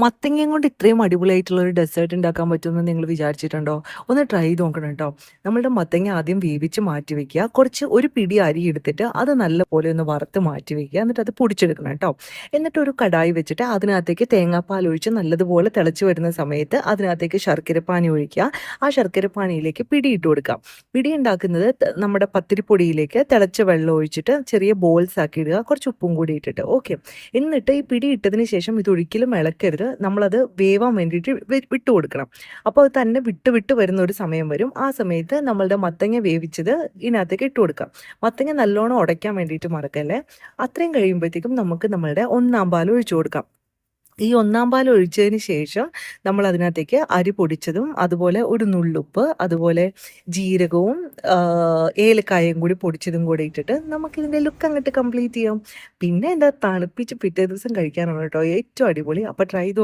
മത്തങ്ങയും കൊണ്ട് ഇത്രയും അടിപൊളിയായിട്ടുള്ള ഒരു ഡെസേർട്ട് ഉണ്ടാക്കാൻ പറ്റുമെന്ന് നിങ്ങൾ വിചാരിച്ചിട്ടുണ്ടോ? ഒന്ന് ട്രൈ ചെയ്ത് നോക്കണം കേട്ടോ. നമ്മളുടെ മത്തങ്ങ ആദ്യം വേവിച്ച് മാറ്റി വെക്കുക. കുറച്ച് ഒരു പിടി അരി എടുത്തിട്ട് അത് നല്ലപോലെ ഒന്ന് വറുത്ത് മാറ്റി വെക്കുക. എന്നിട്ട് അത് പൊടിച്ചെടുക്കണം കേട്ടോ. എന്നിട്ട് ഒരു കടായി വെച്ചിട്ട് അതിനകത്തേക്ക് തേങ്ങാപ്പാൽ ഒഴിച്ച് നല്ലതുപോലെ തിളച്ച് വരുന്ന സമയത്ത് അതിനകത്തേക്ക് ശർക്കരപ്പാനി ഒഴിക്കുക. ആ ശർക്കരപ്പാനിയിലേക്ക് പിടി ഇട്ട് കൊടുക്കാം. പിടി ഉണ്ടാക്കുന്നത് നമ്മുടെ പത്തിരിപ്പൊടിയിലേക്ക് തിളച്ച വെള്ളം ഒഴിച്ചിട്ട് ചെറിയ ബോൾസ് ആക്കി ഇടുക. കുറച്ച് ഉപ്പും കൂടി ഇട്ടിട്ട് ഓക്കെ. എന്നിട്ട് ഈ പിടി ഇട്ടതിന് ശേഷം ഇത് ഒരിക്കലും ഇളക്കരുത്. നമ്മളത് വേവാൻ വേണ്ടിയിട്ട് വിട്ട് കൊടുക്കണം. അപ്പോൾ അത് തന്നെ വിട്ട് വിട്ട് വരുന്ന ഒരു സമയം വരും. ആ സമയത്ത് നമ്മളുടെ മത്തങ്ങ വേവിച്ചത് ഇതിനകത്തേക്ക് ഇട്ട് കൊടുക്കാം. മത്തങ്ങ നല്ലോണം ഉടയ്ക്കാൻ വേണ്ടിയിട്ട് മറക്കല്ലേ. അത്രയും കഴിയുമ്പോഴത്തേക്കും നമുക്ക് നമ്മളുടെ ഒന്നാം പാൽ ഒഴിച്ചു കൊടുക്കാം. ഈ ഒന്നാം പാൽ ഒഴിച്ചതിന് ശേഷം നമ്മൾ അതിനകത്തേക്ക് അരി പൊടിച്ചതും അതുപോലെ ഒരു നുള്ളുപ്പ് അതുപോലെ ജീരകവും ഏലക്കായയും കൂടി പൊടിച്ചതും കൂടി ഇട്ടിട്ട് നമുക്കിതിൻ്റെ ലുക്ക് അങ്ങോട്ട് കംപ്ലീറ്റ് ചെയ്യാം. പിന്നെ എന്താ തണുപ്പിച്ച് പിറ്റേ ദിവസം കഴിക്കാനാണ് കേട്ടോ ഏറ്റവും അടിപൊളി. അപ്പോൾ ട്രൈ ചെയ്ത്